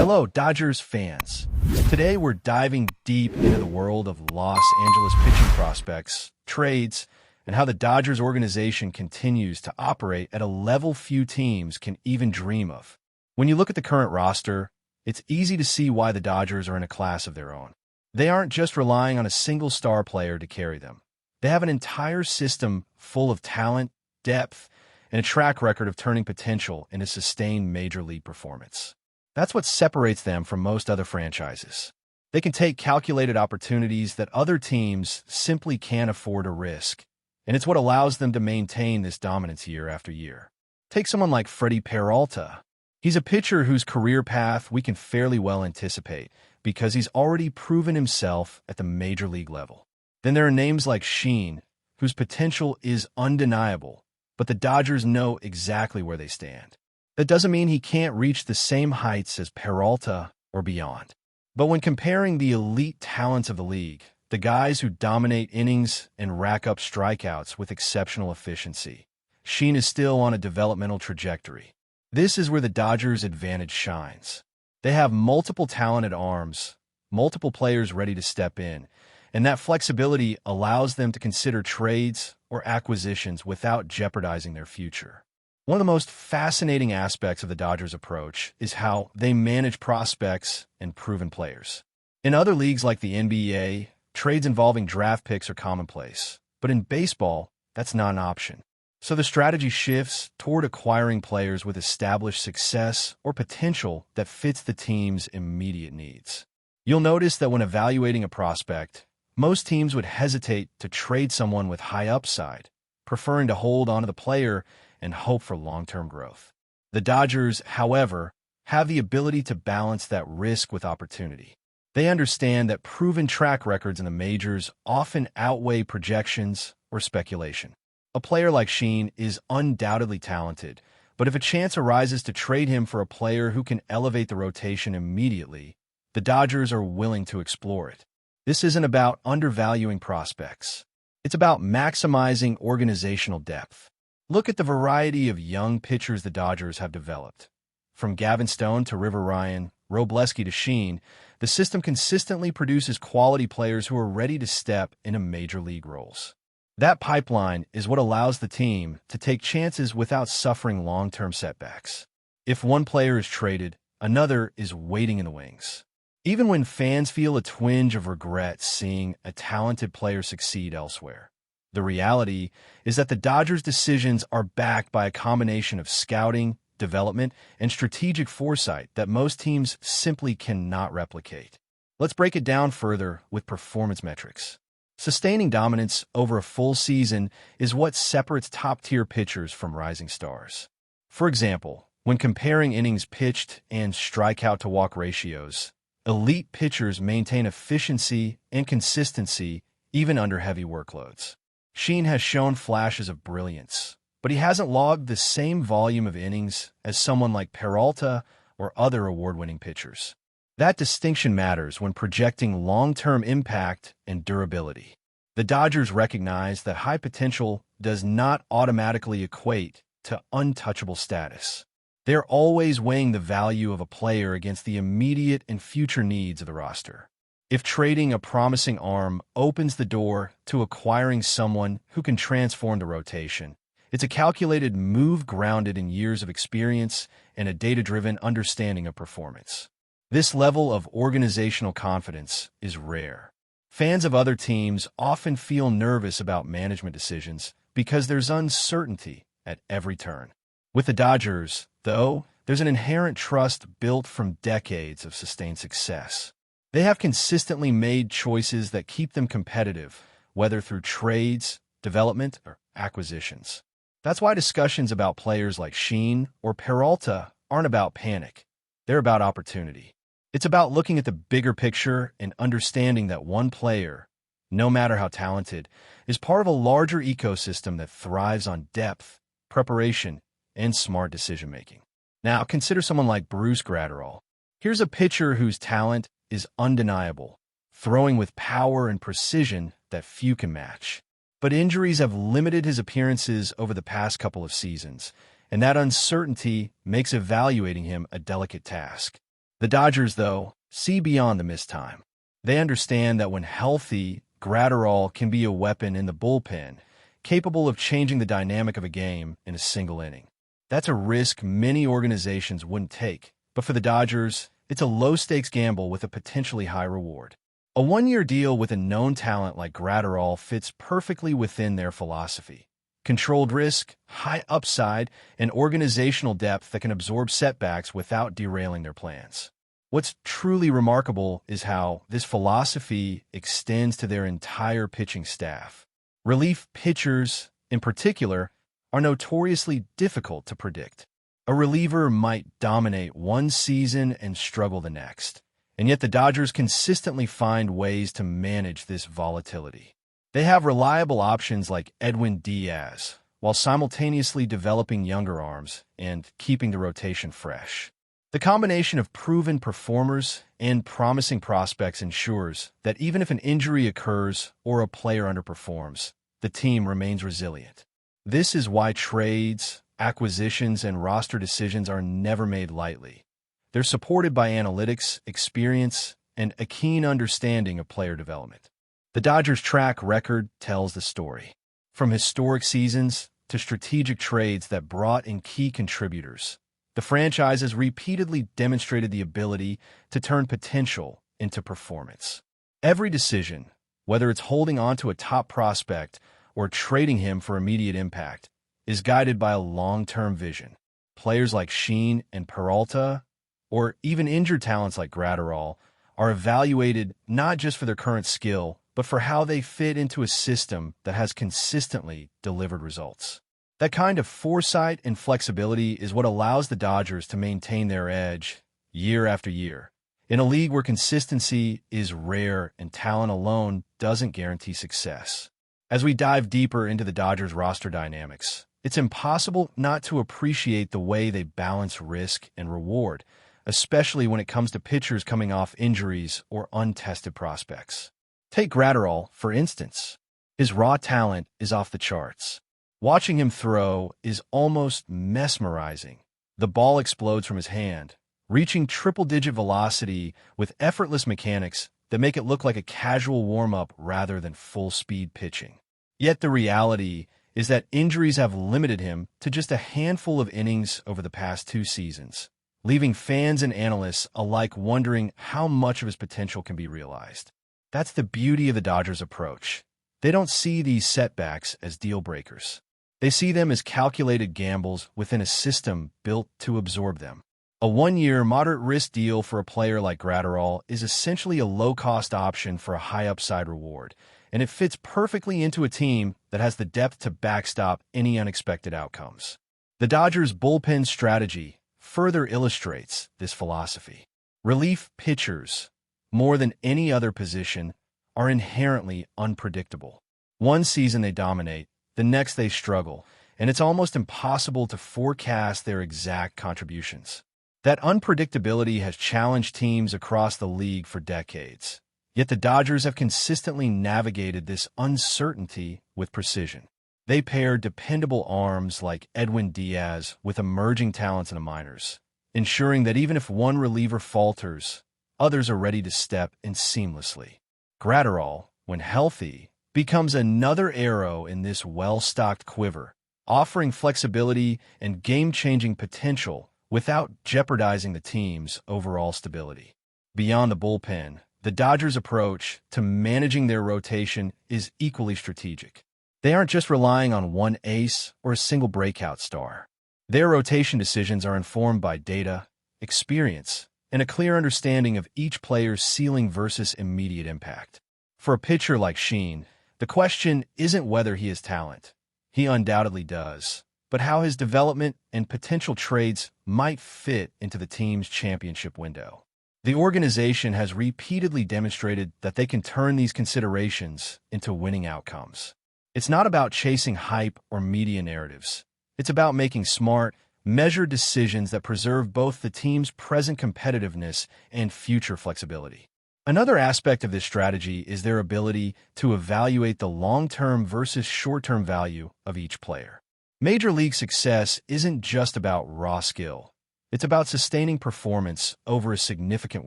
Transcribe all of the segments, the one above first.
Hello, Dodgers fans. Today we're diving deep into the world of Los Angeles pitching prospects, trades, and how the Dodgers organization continues to operate at a level few teams can even dream of. When you look at the current roster, it's easy to see why the Dodgers are in a class of their own. They aren't just relying on a single star player to carry them. They have an entire system full of talent, depth, and a track record of turning potential into sustained major league performance. That's what separates them from most other franchises. They can take calculated opportunities that other teams simply can't afford to risk, and it's what allows them to maintain this dominance year after year. Take someone like Freddie Peralta. He's a pitcher whose career path we can fairly well anticipate because he's already proven himself at the major league level. Then there are names like Sheen, whose potential is undeniable, but the Dodgers know exactly where they stand. That doesn't mean he can't reach the same heights as Peralta or beyond. But when comparing the elite talents of the league, the guys who dominate innings and rack up strikeouts with exceptional efficiency, Sheen is still on a developmental trajectory. This is where the Dodgers' advantage shines. They have multiple talented arms, multiple players ready to step in, and that flexibility allows them to consider trades or acquisitions without jeopardizing their future. One of the most fascinating aspects of the Dodgers' approach is how they manage prospects and proven players. In other leagues like the NBA, trades involving draft picks are commonplace, but in baseball, that's not an option. So the strategy shifts toward acquiring players with established success or potential that fits the team's immediate needs. You'll notice that when evaluating a prospect, most teams would hesitate to trade someone with high upside, preferring to hold onto the player and hope for long-term growth. The Dodgers, however, have the ability to balance that risk with opportunity. They understand that proven track records in the majors often outweigh projections or speculation. A player like Sheen is undoubtedly talented, but if a chance arises to trade him for a player who can elevate the rotation immediately, the Dodgers are willing to explore it. This isn't about undervaluing prospects. It's about maximizing organizational depth. Look at the variety of young pitchers the Dodgers have developed. From Gavin Stone to River Ryan, Robleski to Sheen, the system consistently produces quality players who are ready to step into major league roles. That pipeline is what allows the team to take chances without suffering long-term setbacks. If one player is traded, another is waiting in the wings. Even when fans feel a twinge of regret seeing a talented player succeed elsewhere, the reality is that the Dodgers' decisions are backed by a combination of scouting, development, and strategic foresight that most teams simply cannot replicate. Let's break it down further with performance metrics. Sustaining dominance over a full season is what separates top-tier pitchers from rising stars. For example, when comparing innings pitched and strikeout-to-walk ratios, elite pitchers maintain efficiency and consistency even under heavy workloads. Sheen has shown flashes of brilliance, but he hasn't logged the same volume of innings as someone like Peralta or other award-winning pitchers. That distinction matters when projecting long-term impact and durability. The Dodgers recognize that high potential does not automatically equate to untouchable status. They're always weighing the value of a player against the immediate and future needs of the roster. If trading a promising arm opens the door to acquiring someone who can transform the rotation, it's a calculated move grounded in years of experience and a data-driven understanding of performance. This level of organizational confidence is rare. Fans of other teams often feel nervous about management decisions because there's uncertainty at every turn. With the Dodgers, though, there's an inherent trust built from decades of sustained success. They have consistently made choices that keep them competitive, whether through trades, development, or acquisitions. That's why discussions about players like Sheen or Peralta aren't about panic. They're about opportunity. It's about looking at the bigger picture and understanding that one player, no matter how talented, is part of a larger ecosystem that thrives on depth, preparation, and smart decision-making. Now, consider someone like Bruce Gratterall. Here's a pitcher whose talent is undeniable, throwing with power and precision that few can match. But injuries have limited his appearances over the past couple of seasons, and that uncertainty makes evaluating him a delicate task. The Dodgers, though, see beyond the missed time. They understand that when healthy, Gratterall can be a weapon in the bullpen, capable of changing the dynamic of a game in a single inning. That's a risk many organizations wouldn't take, but for the Dodgers, it's a low-stakes gamble with a potentially high reward. A one-year deal with a known talent like Gratterall fits perfectly within their philosophy. Controlled risk, high upside, and organizational depth that can absorb setbacks without derailing their plans. What's truly remarkable is how this philosophy extends to their entire pitching staff. Relief pitchers, in particular, are notoriously difficult to predict. A reliever might dominate one season and struggle the next, and yet the Dodgers consistently find ways to manage this volatility. They have reliable options like Edwin Diaz, while simultaneously developing younger arms and keeping the rotation fresh. The combination of proven performers and promising prospects ensures that even if an injury occurs or a player underperforms, the team remains resilient. This is why trades, acquisitions, and roster decisions are never made lightly. They're supported by analytics, experience, and a keen understanding of player development. The Dodgers' track record tells the story. From historic seasons to strategic trades that brought in key contributors, the franchise has repeatedly demonstrated the ability to turn potential into performance. Every decision, whether it's holding on to a top prospect or trading him for immediate impact, is guided by a long-term vision. Players like Sheen and Peralta, or even injured talents like Gratterall, are evaluated not just for their current skill, but for how they fit into a system that has consistently delivered results. That kind of foresight and flexibility is what allows the Dodgers to maintain their edge year after year, in a league where consistency is rare and talent alone doesn't guarantee success. As we dive deeper into the Dodgers' roster dynamics, it's impossible not to appreciate the way they balance risk and reward, especially when it comes to pitchers coming off injuries or untested prospects. Take Gratterall, for instance. His raw talent is off the charts. Watching him throw is almost mesmerizing. The ball explodes from his hand, reaching triple-digit velocity with effortless mechanics that make it look like a casual warm-up rather than full-speed pitching. Yet the reality is that injuries have limited him to just a handful of innings over the past 2 seasons, leaving fans and analysts alike wondering how much of his potential can be realized. That's the beauty of the Dodgers' approach. They don't see these setbacks as deal breakers. They see them as calculated gambles within a system built to absorb them. A one-year, moderate-risk deal for a player like Gratterall is essentially a low-cost option for a high-upside reward, and it fits perfectly into a team that has the depth to backstop any unexpected outcomes. The Dodgers' bullpen strategy further illustrates this philosophy. Relief pitchers, more than any other position, are inherently unpredictable. One season they dominate, the next they struggle, and it's almost impossible to forecast their exact contributions. That unpredictability has challenged teams across the league for decades. Yet the Dodgers have consistently navigated this uncertainty with precision. They pair dependable arms like Edwin Diaz with emerging talents in the minors, ensuring that even if one reliever falters, others are ready to step in seamlessly. Gratterall, when healthy, becomes another arrow in this well-stocked quiver, offering flexibility and game-changing potential without jeopardizing the team's overall stability. Beyond the bullpen, the Dodgers' approach to managing their rotation is equally strategic. They aren't just relying on one ace or a single breakout star. Their rotation decisions are informed by data, experience, and a clear understanding of each player's ceiling versus immediate impact. For a pitcher like Sheen, the question isn't whether he has talent. He undoubtedly does, but how his development and potential trades might fit into the team's championship window. The organization has repeatedly demonstrated that they can turn these considerations into winning outcomes. It's not about chasing hype or media narratives. It's about making smart, measured decisions that preserve both the team's present competitiveness and future flexibility. Another aspect of this strategy is their ability to evaluate the long-term versus short-term value of each player. Major league success isn't just about raw skill. It's about sustaining performance over a significant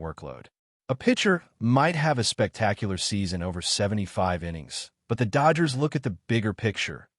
workload. A pitcher might have a spectacular season over 75 innings, but the Dodgers look at the bigger picture.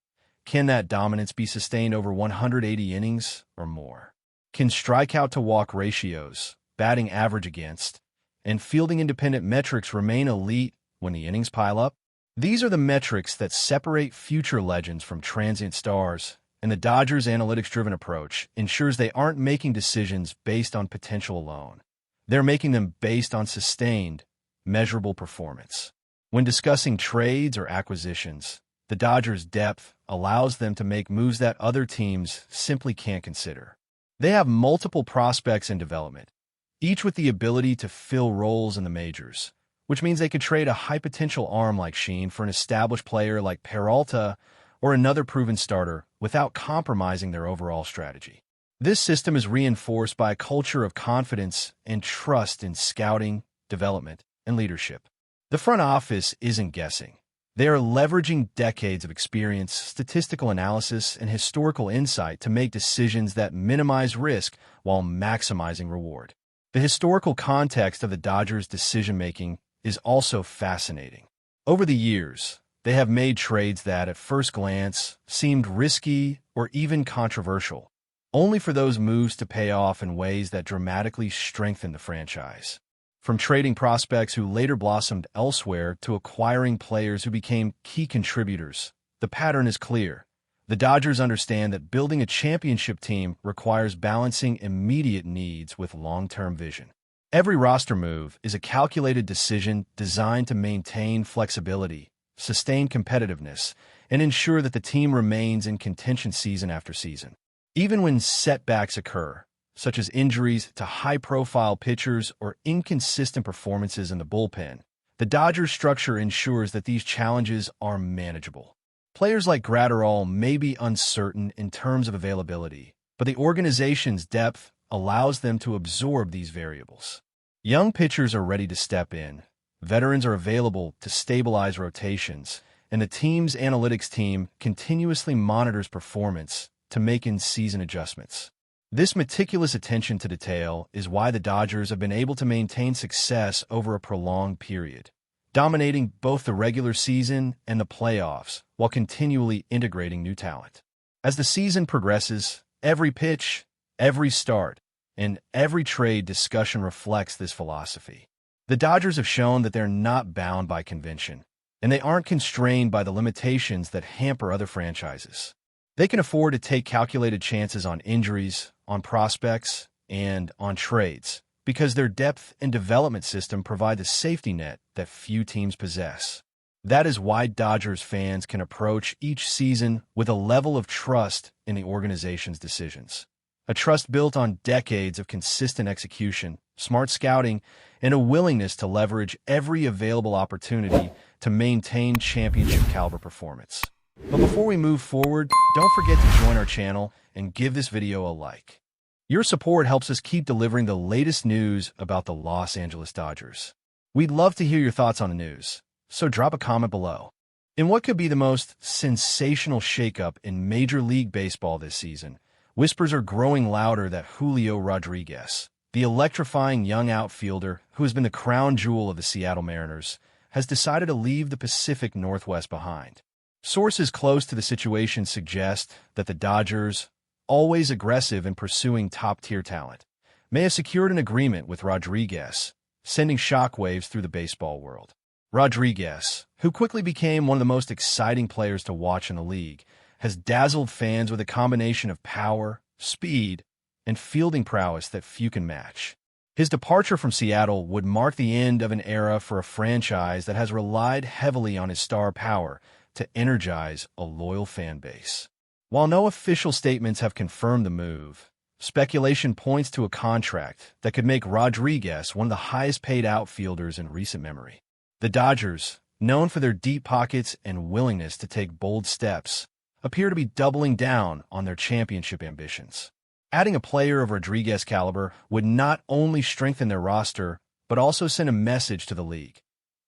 Can that dominance be sustained over 180 innings or more? Can strikeout-to-walk ratios, batting average against, and fielding independent metrics remain elite when the innings pile up? These are the metrics that separate future legends from transient stars, and the Dodgers' analytics-driven approach ensures they aren't making decisions based on potential alone. They're making them based on sustained, measurable performance. When discussing trades or acquisitions, the Dodgers' depth allows them to make moves that other teams simply can't consider. They have multiple prospects in development, each with the ability to fill roles in the majors, which means they could trade a high-potential arm like Sheen for an established player like Peralta or another proven starter without compromising their overall strategy. This system is reinforced by a culture of confidence and trust in scouting, development, and leadership. The front office isn't guessing. They are leveraging decades of experience, statistical analysis, and historical insight to make decisions that minimize risk while maximizing reward. The historical context of the Dodgers' decision-making is also fascinating. Over the years, they have made trades that, at first glance, seemed risky or even controversial, only for those moves to pay off in ways that dramatically strengthen the franchise. From trading prospects who later blossomed elsewhere to acquiring players who became key contributors, the pattern is clear. The Dodgers understand that building a championship team requires balancing immediate needs with long-term vision. Every roster move is a calculated decision designed to maintain flexibility, sustain competitiveness, and ensure that the team remains in contention season after season. Even when setbacks occur, such as injuries to high-profile pitchers or inconsistent performances in the bullpen, the Dodgers' structure ensures that these challenges are manageable. Players like Gratterall may be uncertain in terms of availability, but the organization's depth allows them to absorb these variables. Young pitchers are ready to step in, veterans are available to stabilize rotations, and the team's analytics team continuously monitors performance to make in-season adjustments. This meticulous attention to detail is why the Dodgers have been able to maintain success over a prolonged period, dominating both the regular season and the playoffs while continually integrating new talent. As the season progresses, every pitch, every start, and every trade discussion reflects this philosophy. The Dodgers have shown that they're not bound by convention, and they aren't constrained by the limitations that hamper other franchises. They can afford to take calculated chances on injuries, on prospects, and on trades, because their depth and development system provide the safety net that few teams possess. That is why Dodgers fans can approach each season with a level of trust in the organization's decisions. A trust built on decades of consistent execution, smart scouting, and a willingness to leverage every available opportunity to maintain championship-caliber performance. But before we move forward, don't forget to join our channel and give this video a like. Your support helps us keep delivering the latest news about the Los Angeles Dodgers. We'd love to hear your thoughts on the news, so drop a comment below. In what could be the most sensational shakeup in Major League Baseball this season, whispers are growing louder that Julio Rodriguez, the electrifying young outfielder who has been the crown jewel of the Seattle Mariners, has decided to leave the Pacific Northwest behind. Sources close to the situation suggest that the Dodgers, always aggressive in pursuing top-tier talent, may have secured an agreement with Rodriguez, sending shockwaves through the baseball world. Rodriguez, who quickly became one of the most exciting players to watch in the league, has dazzled fans with a combination of power, speed, and fielding prowess that few can match. His departure from Seattle would mark the end of an era for a franchise that has relied heavily on his star power to energize a loyal fan base. While no official statements have confirmed the move, speculation points to a contract that could make Rodriguez one of the highest-paid outfielders in recent memory. The Dodgers, known for their deep pockets and willingness to take bold steps, appear to be doubling down on their championship ambitions. Adding a player of Rodriguez's caliber would not only strengthen their roster, but also send a message to the league.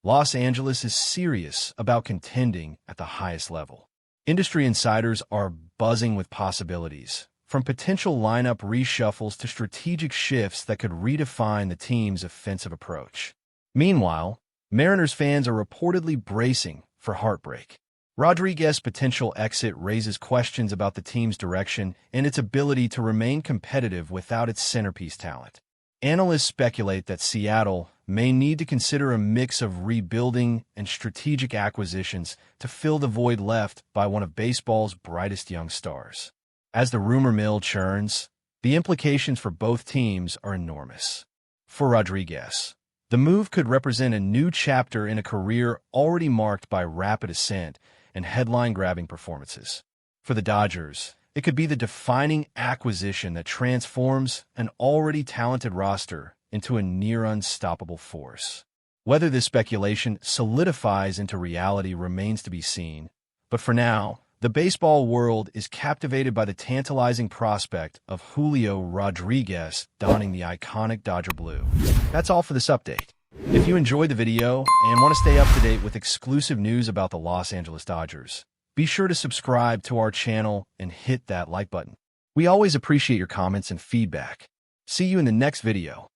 Los Angeles is serious about contending at the highest level. Industry insiders are buzzing with possibilities, from potential lineup reshuffles to strategic shifts that could redefine the team's offensive approach. Meanwhile, Mariners fans are reportedly bracing for heartbreak. Rodriguez's potential exit raises questions about the team's direction and its ability to remain competitive without its centerpiece talent. Analysts speculate that Seattle may need to consider a mix of rebuilding and strategic acquisitions to fill the void left by one of baseball's brightest young stars. As the rumor mill churns, the implications for both teams are enormous. For Rodriguez, the move could represent a new chapter in a career already marked by rapid ascent and headline-grabbing performances. For the Dodgers, it could be the defining acquisition that transforms an already talented roster into a near-unstoppable force. Whether this speculation solidifies into reality remains to be seen, but for now, the baseball world is captivated by the tantalizing prospect of Julio Rodriguez donning the iconic Dodger blue. That's all for this update. If you enjoyed the video and want to stay up to date with exclusive news about the Los Angeles Dodgers, be sure to subscribe to our channel and hit that like button. We always appreciate your comments and feedback. See you in the next video.